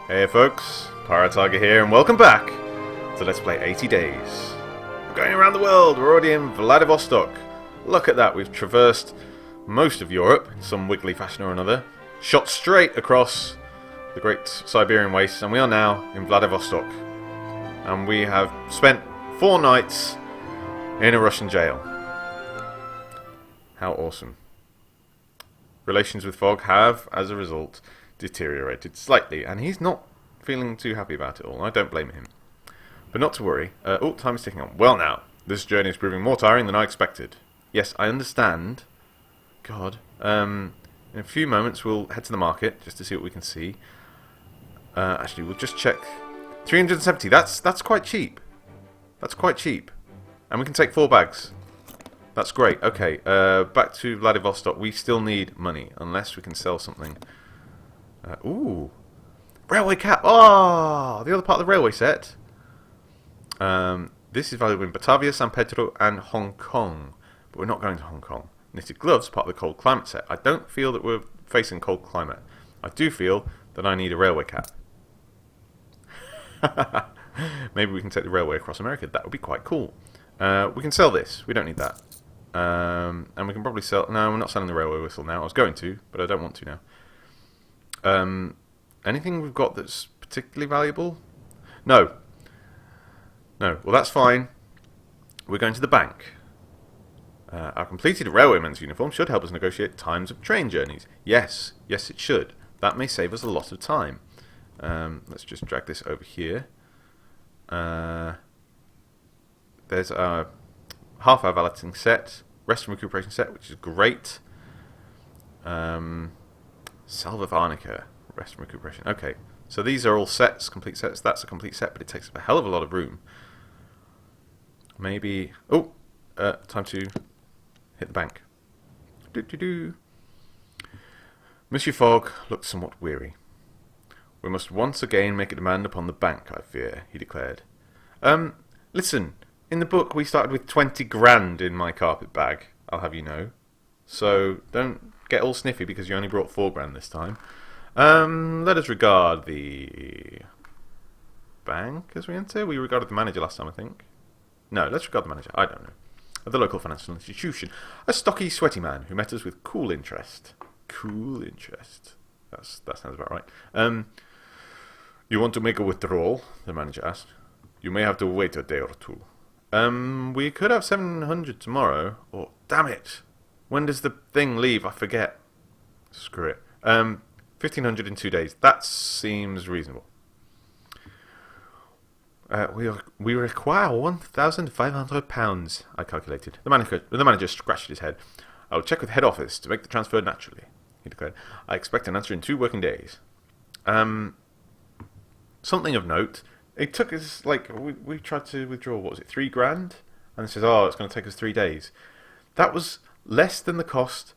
Hey folks, Pirate Tiger here, and welcome back to Let's Play 80 Days. We're going around the world, we're already in Vladivostok. Look at that, we've traversed most of Europe in some wiggly fashion or another, shot straight across the great Siberian wastes, and we are now in Vladivostok. And we have spent 4 nights in a Russian jail. How awesome. Relations with Fogg have, as a result, deteriorated slightly, and he's not feeling too happy about it all. I don't blame him. But not to worry. Oh, time is ticking on. Well now, this journey is proving more tiring than I expected. Yes, I understand. God. In a few moments we'll head to the market, just to see what we can see. Actually, we'll just check. 370, that's quite cheap. That's quite cheap. And we can take 4 bags. That's great. Okay, back to Vladivostok. We still need money, unless we can sell something. Ooh. Railway cap! Oh! The other part of the railway set. This is valuable in Batavia, San Pedro, and Hong Kong. But we're not going to Hong Kong. Knitted gloves, part of the cold climate set. I don't feel that we're facing cold climate. I do feel that I need a railway cap. Maybe we can take the railway across America. That would be quite cool. We can sell this. We don't need that. And we can probably sell... No, we're not selling the railway whistle now. I was going to, but I don't want to now. Anything we've got that's particularly valuable? No. No. Well, that's fine. We're going to the bank. Our completed railwayman's uniform should help us negotiate times of train journeys. Yes. Yes, it should. That may save us a lot of time. Let's just drag this over here. There's our half our valeting set, rest and recuperation set, which is great. Salva Varnica, rest and recuperation. Okay, so these are all sets, complete sets. That's a complete set, but it takes up a hell of a lot of room. Maybe... Oh! Time to hit the bank. Doo-doo-doo. Monsieur Fogg looked somewhat weary. We must once again make a demand upon the bank, I fear, he declared. Listen, in the book we started with 20 grand in my carpet bag, I'll have you know. So don't get all sniffy because you only brought 4 grand this time. Let us regard the bank as we enter. We regarded the manager last time, I think. No, let's regard the manager. I don't know. Of the local financial institution. A stocky, sweaty man who met us with cool interest. Cool interest. That sounds about right. You want to make a withdrawal? The manager asked. You may have to wait a day or two. We could have 700 tomorrow. Oh, damn it! When does the thing leave? I forget. Screw it. 1,500 in 2 days. That seems reasonable. We require £1,500, I calculated. The manager scratched his head. I will check with head office to make the transfer naturally, he declared. I expect an answer in 2 working days. Something of note. It took us, like, we tried to withdraw, what was it, 3 grand? And it says, oh, it's going to take us 3 days. That was less than the cost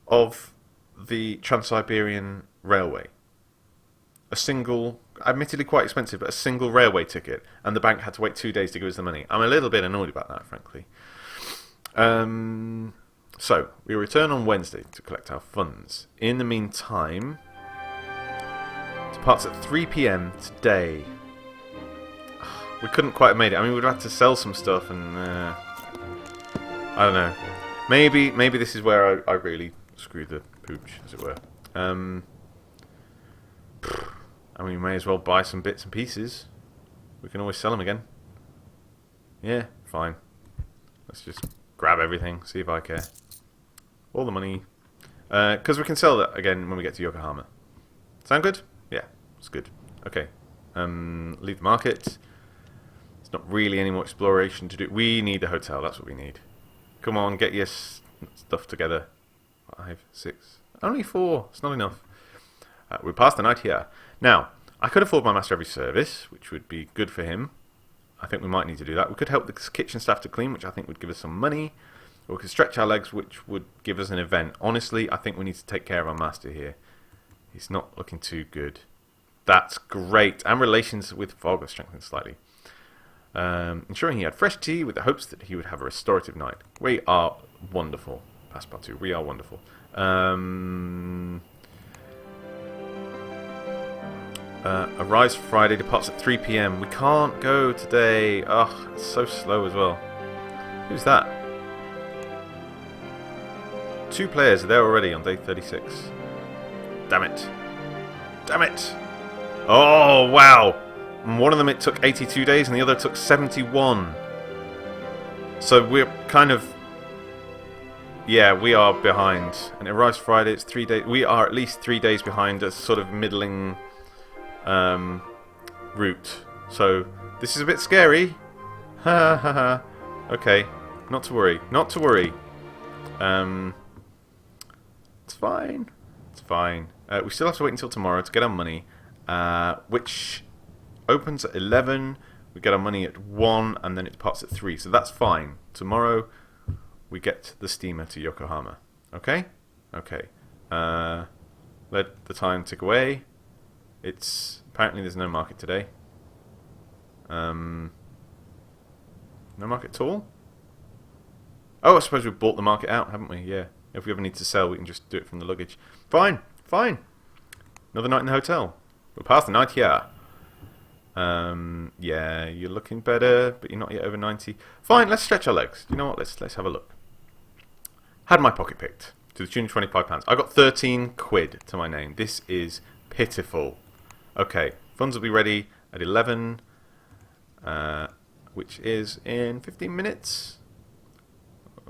of the Trans-Siberian Railway. A single, admittedly quite expensive, but a single railway ticket, and the bank had to wait 2 days to give us the money. I'm a little bit annoyed about that, frankly. So, we return on Wednesday to collect our funds. In the meantime, departs at 3 PM today. We couldn't quite have made it. I mean, we'd have had to sell some stuff, and I don't know. Maybe this is where I really screwed the pooch, as it were. I mean, we may as well buy some bits and pieces. We can always sell them again. Yeah, fine. Let's just grab everything, see if I care. All the money. Because we can sell that again when we get to Yokohama. Sound good? Yeah, it's good. Okay. Leave the market. There's not really any more exploration to do. We need the hotel, that's what we need. Come on, get your stuff together. 5, 6... Only 4, it's not enough. We passed the night here. Now, I could afford my master every service, which would be good for him. I think we might need to do that. We could help the kitchen staff to clean, which I think would give us some money. Or we could stretch our legs, which would give us an event. Honestly, I think we need to take care of our master here. He's not looking too good. That's great. And relations with Fogg are strengthened slightly. Ensuring he had fresh tea with the hopes that he would have a restorative night. We are wonderful. Passepartout, we are wonderful. Arrives Friday, departs at 3 p.m. We can't go today. Ugh, it's so slow as well. Who's that? 2 players are there already on day 36. Damn it. Damn it. Oh, wow. And one of them it took 82 days and the other took 71. So we're kind of... Yeah, we are behind. And it arrives Friday, it's 3 days. We are at least 3 days behind a sort of middling route. So this is a bit scary. Ha ha ha. Okay, not to worry. Not to worry. It's fine. It's fine. We still have to wait until tomorrow to get our money, which opens at 11. We get our money at 1, and then it departs at 3. So that's fine. Tomorrow we get the steamer to Yokohama. Okay? Okay. Let the time tick away. It's... Apparently there's no market today. No market at all? Oh, I suppose we've bought the market out, haven't we? Yeah. If we ever need to sell, we can just do it from the luggage. Fine. Fine. Another night in the hotel. We'll pass the night here. Yeah, you're looking better, but you're not yet over 90. Fine, let's stretch our legs. You know what? Let's have a look. Had my pocket picked to the tune of £25. I got 13 quid to my name. This is pitiful. Okay, funds will be ready at 11, which is in 15 minutes,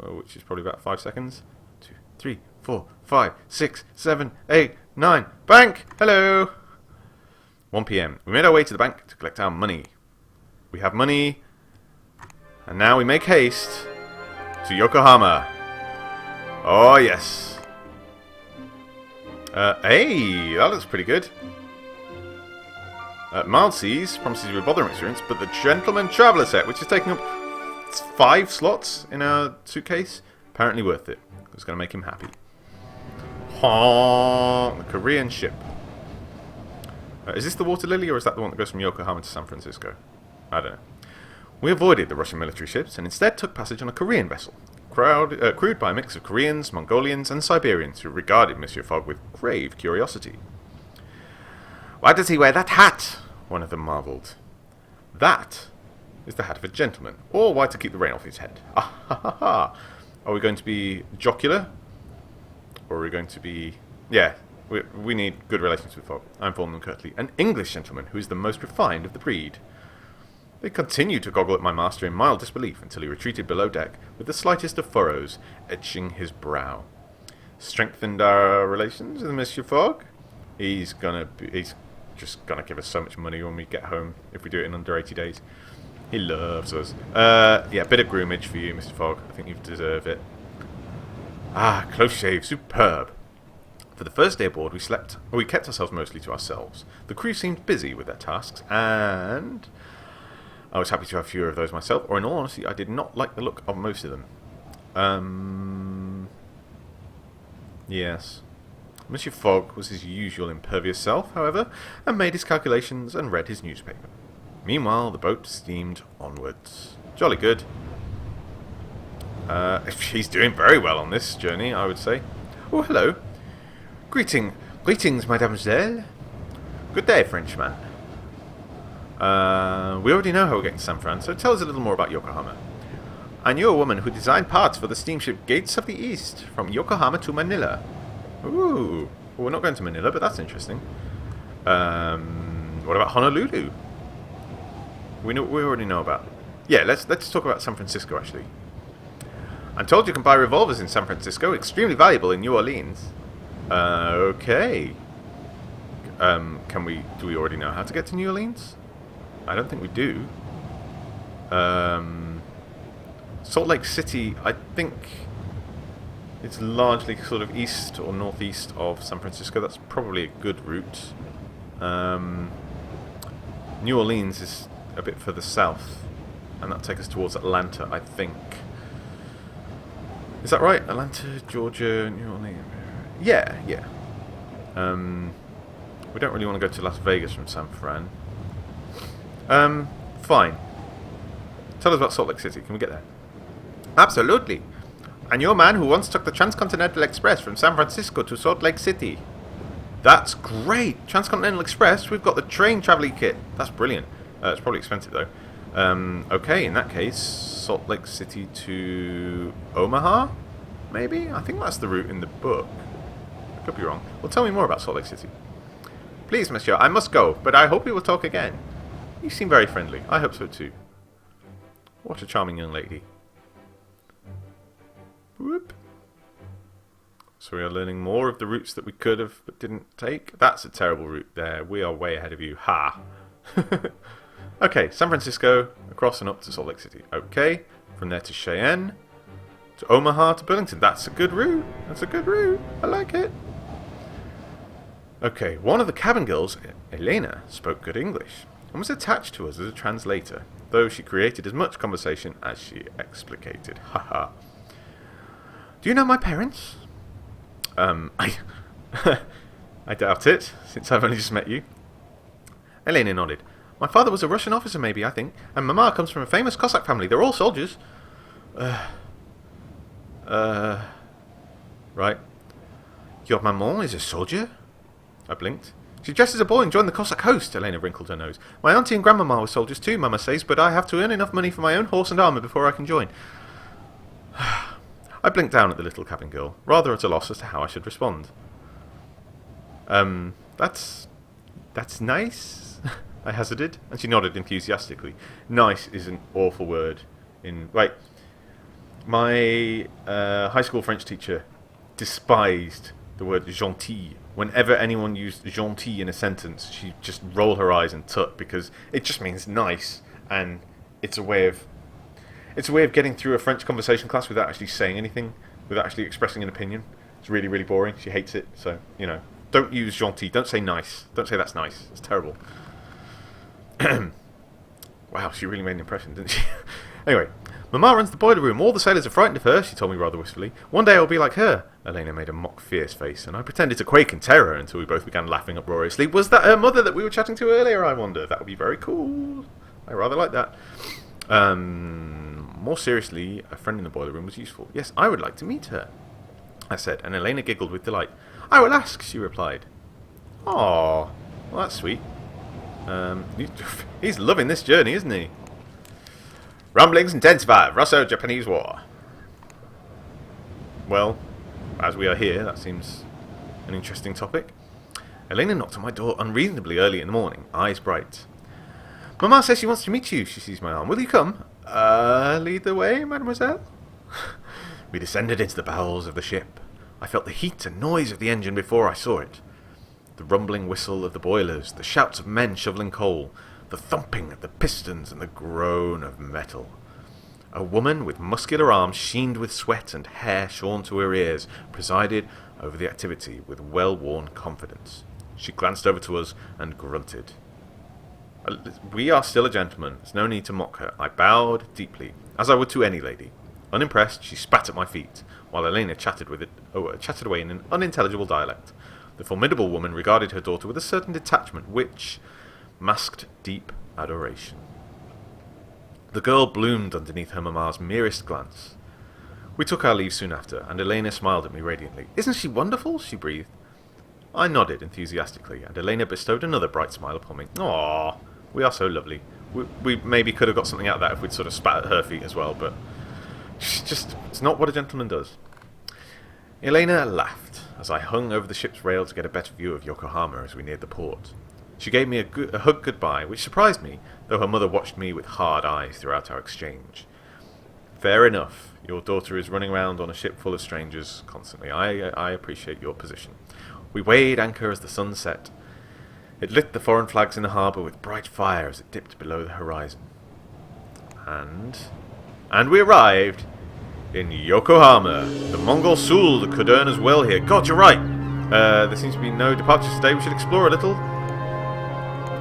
which is probably about 5 seconds. 2, 3, 4, 5, 6, 7, 8, 9. Bank! Hello! 1 p.m. We made our way to the bank to collect our money. We have money, and now we make haste to Yokohama. Oh, yes. Hey, that looks pretty good. Mild Seas promises you a bothering experience, but the Gentleman Traveller set, which is taking up 5 slots in our suitcase, apparently worth it. It's going to make him happy. The Korean ship. Is this the Water Lily, or is that the one that goes from Yokohama to San Francisco? I don't know. We avoided the Russian military ships and instead took passage on a Korean vessel, crewed by a mix of Koreans, Mongolians, and Siberians who regarded Mr Fogg with grave curiosity. "Why does he wear that hat?" one of them marvelled. "That is the hat of a gentleman, or why to keep the rain off his head. Ah ha ha ha. Are we going to be jocular? Or are we going to be... Yeah, we need good relations with Fogg. I informed them curtly. An English gentleman who is the most refined of the breed. They continued to goggle at my master in mild disbelief until he retreated below deck with the slightest of furrows etching his brow. Strengthened our relations with Mr Fogg? He's just gonna give us so much money when we get home if we do it in under 80 days. He loves us. Yeah, bit of groomage for you, Mr Fogg. I think you deserve it. Ah, close shave, superb. For the first day aboard, we kept ourselves mostly to ourselves. The crew seemed busy with their tasks, and I was happy to have fewer of those myself, or in all honesty, I did not like the look of most of them. Yes. Mr Fogg was his usual impervious self, however, and made his calculations and read his newspaper. Meanwhile, the boat steamed onwards. Jolly good. He's doing very well on this journey, I would say. Oh, hello. Greetings, mademoiselle. Good day, Frenchman. We already know how we're getting to San Fran, so tell us a little more about Yokohama. I knew a woman who designed parts for the steamship Gates of the East, from Yokohama to Manila. Ooh. Well, we're not going to Manila, but that's interesting. What about Honolulu? We already know about it. Yeah, let's talk about San Francisco, actually. I'm told you can buy revolvers in San Francisco, extremely valuable in New Orleans. Okay. Do we already know how to get to New Orleans? I don't think we do. Salt Lake City, I think it's largely sort of east or northeast of San Francisco. That's probably a good route. New Orleans is a bit further south, and that'll take us towards Atlanta, I think. Is that right? Atlanta, Georgia, New Orleans. Yeah. We don't really want to go to Las Vegas from San Fran. Fine. Tell us about Salt Lake City. Can we get there? Absolutely. I knew a man who once took the Transcontinental Express from San Francisco to Salt Lake City. That's great! Transcontinental Express, we've got the train travelling kit. That's brilliant. It's probably expensive though. Okay, in that case, Salt Lake City to Omaha? Maybe? I think that's the route in the book. I could be wrong. Well, tell me more about Salt Lake City. Please, monsieur, I must go, but I hope we will talk again. You seem very friendly. I hope so too. What a charming young lady. Whoop. So we are learning more of the routes that we could have but didn't take. That's a terrible route there. We are way ahead of you. Ha! Okay, San Francisco, across and up to Salt Lake City. Okay, from there to Cheyenne, to Omaha, to Burlington. That's a good route. That's a good route. I like it. Okay, one of the cabin girls, Elena, spoke good English and was attached to us as a translator, though she created as much conversation as she explicated. Haha. Do you know my parents? I doubt it, since I've only just met you. Elena nodded. My father was a Russian officer, maybe, I think, and Mama comes from a famous Cossack family. They're all soldiers. Right. Your maman is a soldier? I blinked. She dressed as a boy and joined the Cossack host. Elena wrinkled her nose. My auntie and grandmama were soldiers too, Mama says, but I have to earn enough money for my own horse and armour before I can join. I blinked down at the little cabin girl, rather at a loss as to how I should respond. That's nice, I hazarded, and she nodded enthusiastically. Nice is an awful word. Right, my high school French teacher despised the word gentil. Whenever anyone used gentil in a sentence, she'd just roll her eyes and tut, because it just means nice, and it's a way of getting through a French conversation class without actually saying anything, without actually expressing an opinion. It's really, really boring. She hates it, so, you know. Don't use gentil. Don't say nice. Don't say that's nice. It's terrible. Wow, she really made an impression, didn't she? Anyway, Mama runs the boiler room. All the sailors are frightened of her, she told me rather wistfully. One day I'll be like her. Elena made a mock fierce face, and I pretended to quake in terror until we both began laughing uproariously. Was that her mother that we were chatting to earlier, I wonder? That would be very cool. I rather like that. More seriously, a friend in the boiler room was useful. Yes, I would like to meet her, I said, and Elena giggled with delight. I will ask, she replied. Aww, well that's sweet. He's loving this journey, isn't he? Rumblings intensify, Russo-Japanese War. Well, as we are here, that seems an interesting topic. Elena knocked on my door unreasonably early in the morning, eyes bright. Mama says she wants to meet you, she seized my arm. Will you come? Lead the way, mademoiselle? We descended into the bowels of the ship. I felt the heat and noise of the engine before I saw it. The rumbling whistle of the boilers, the shouts of men shoveling coal, the thumping of the pistons and the groan of metal. A woman with muscular arms sheened with sweat and hair shorn to her ears presided over the activity with well-worn confidence. She glanced over to us and grunted. We are still a gentleman. There's no need to mock her. I bowed deeply, as I would to any lady. Unimpressed, she spat at my feet, while Elena chatted away in an unintelligible dialect. The formidable woman regarded her daughter with a certain detachment which masked deep adoration. The girl bloomed underneath her mamma's merest glance. We took our leave soon after, and Elena smiled at me radiantly. Isn't she wonderful? She breathed. I nodded enthusiastically, and Elena bestowed another bright smile upon me. Aww, we are so lovely. We maybe could have got something out of that if we'd sort of spat at her feet as well, but it's not what a gentleman does. Elena laughed as I hung over the ship's rail to get a better view of Yokohama as we neared the port. She gave me a hug goodbye, which surprised me, though her mother watched me with hard eyes throughout our exchange. Fair enough. Your daughter is running around on a ship full of strangers constantly. I appreciate your position. We weighed anchor as the sun set. It lit the foreign flags in the harbour with bright fire as it dipped below the horizon. And we arrived in Yokohama. The Mongol Sul could earn us well here. God, you're right. There seems to be no departures today. We should explore a little.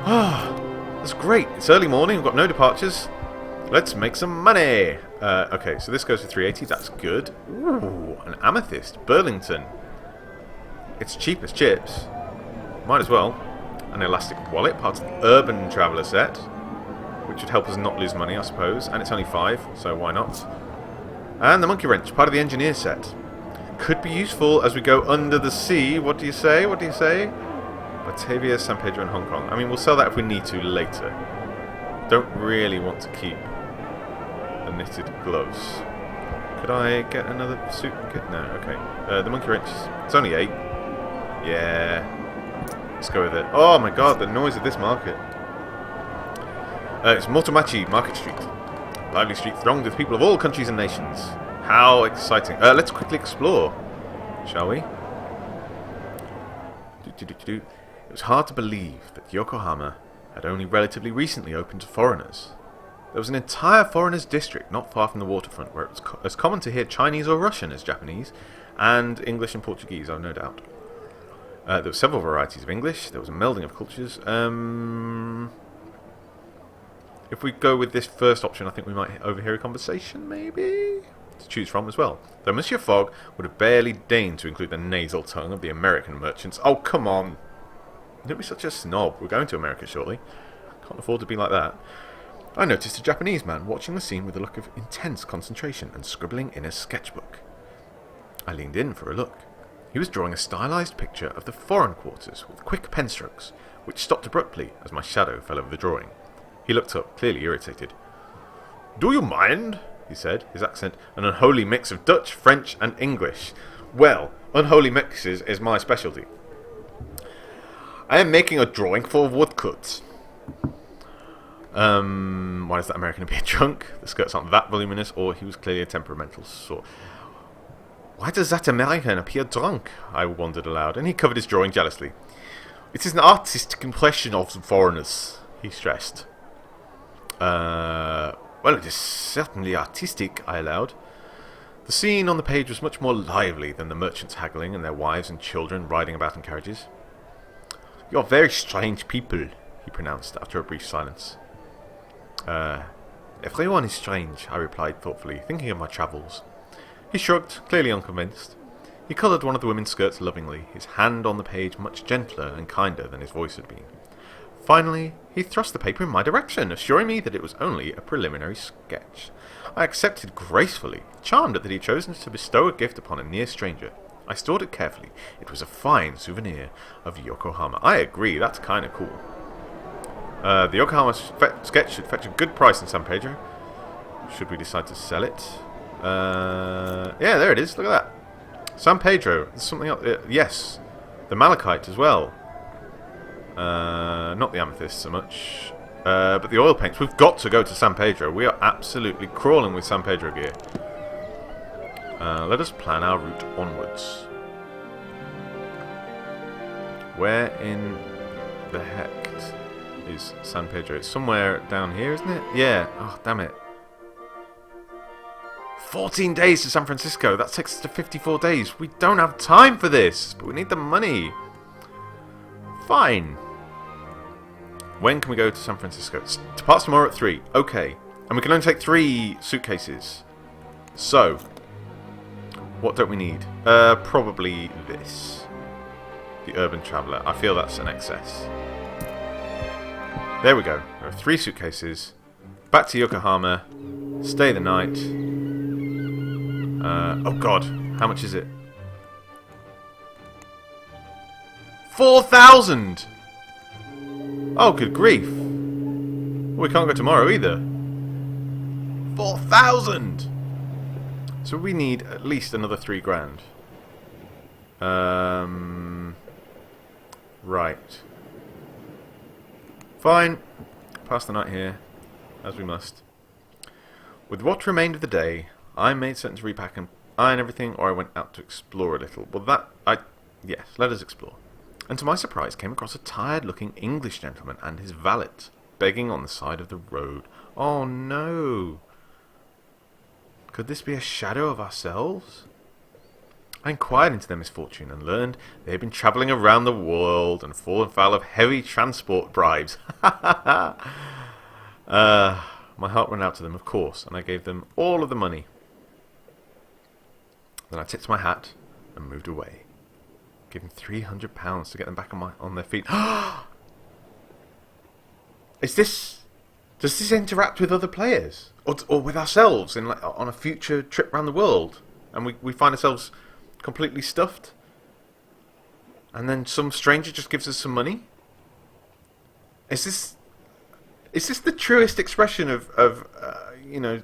Ah, that's great. It's early morning. We've got no departures. Let's make some money. Okay, so this goes for 380. That's good. Ooh, an amethyst. Burlington. It's cheap as chips. Might as well. An elastic wallet, part of the Urban Traveller set, which would help us not lose money, I suppose. And it's only 5, so why not? And the monkey wrench, part of the engineer set. Could be useful as we go under the sea. What do you say? What do you say? Batavia, San Pedro and Hong Kong. I mean, we'll sell that if we need to later. Don't really want to keep the knitted gloves. Could I get another suit? No, okay. The monkey wrench, it's only 8. Yeah. Let's go with it. Oh my god, the noise of this market. It's Motomachi Market Street. Lively street thronged with people of all countries and nations. How exciting. Let's quickly explore, shall we? It was hard to believe that Yokohama had only relatively recently opened to foreigners. There was an entire foreigners district not far from the waterfront where it was as common to hear Chinese or Russian as Japanese, and English and Portuguese, I've no doubt. There were several varieties of English, there was a melding of cultures. If we go with this first option, I think we might overhear a conversation, maybe? To choose from as well. Though Mr Fogg would have barely deigned to include the nasal tongue of the American merchants. Oh, come on! Don't be such a snob. We're going to America shortly. Can't afford to be like that. I noticed a Japanese man watching the scene with a look of intense concentration and scribbling in a sketchbook. I leaned in for a look. He was drawing a stylized picture of the foreign quarters with quick pen strokes, which stopped abruptly as my shadow fell over the drawing. He looked up, clearly irritated. "Do you mind?" he said, his accent an unholy mix of Dutch, French and English. Well, unholy mixes is my specialty. I am making a drawing for woodcuts. Why does that American appear drunk? The skirts aren't that voluminous, or he was clearly a temperamental sort. Why does that American appear drunk? I wondered aloud, and he covered his drawing jealously. It is an artistic impression of the foreigners, he stressed. Well, it is certainly artistic, I allowed. The scene on the page was much more lively than the merchants haggling and their wives and children riding about in carriages. "You are very strange people," he pronounced after a brief silence. Everyone is strange, I replied thoughtfully, thinking of my travels. He shrugged, clearly unconvinced. He coloured one of the women's skirts lovingly, his hand on the page much gentler and kinder than his voice had been. Finally, he thrust the paper in my direction, assuring me that it was only a preliminary sketch. I accepted gracefully, charmed at that he had chosen to bestow a gift upon a near stranger. I stored it carefully. It was a fine souvenir of Yokohama. I agree, that's kind of cool. The Yokohama sketch should fetch a good price in San Pedro. Should we decide to sell it? Yeah, there it is. Look at that. San Pedro. There's something else. Yes, the malachite as well. Not the amethyst so much, but the oil paints. We've got to go to San Pedro. We are absolutely crawling with San Pedro gear. Let us plan our route onwards. Where in the heck is San Pedro? It's somewhere down here, isn't it? Yeah. Oh, damn it. 14 days to San Francisco. That takes us to 54 days. We don't have time for this, but we need the money. Fine. When can we go to San Francisco? It departs tomorrow at 3. Okay. And we can only take 3 suitcases. So, what don't we need? Probably this. The Urban Traveller. I feel that's an excess. There we go. There are 3 suitcases. Back to Yokohama. Stay the night. Oh god. How much is it? 4,000! Oh, good grief. We can't go tomorrow either. 4,000! So we need at least another 3 grand. Right. Fine. Pass the night here, as we must. With what remained of the day, I made certain to repack and iron everything, or I went out to explore a little. Well, yes, let us explore. And to my surprise came across a tired-looking English gentleman and his valet, begging on the side of the road. Oh no! Could this be a shadow of ourselves? I inquired into their misfortune and learned they had been travelling around the world and fallen foul of heavy transport bribes. My heart went out to them, of course, and I gave them all of the money. Then I tipped my hat and moved away. Give them £300 to get them back on their feet. Does this interact with other players? Or with ourselves on a future trip around the world? And we find ourselves completely stuffed? and then some stranger just gives us some money? Is this the truest expression of you know,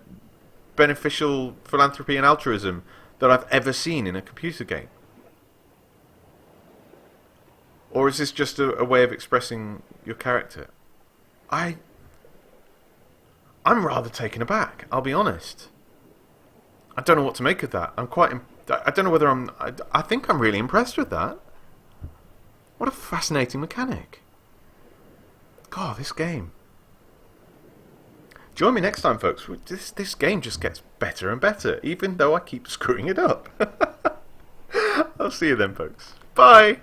beneficial philanthropy and altruism that I've ever seen in a computer game? Or is this just a way of expressing your character? I'm rather taken aback, I'll be honest. I don't know what to make of that. I don't know whether I think I'm really impressed with that. What a fascinating mechanic. God, this game. Join me next time, folks. This game just gets better and better, even though I keep screwing it up. I'll see you then, folks. Bye!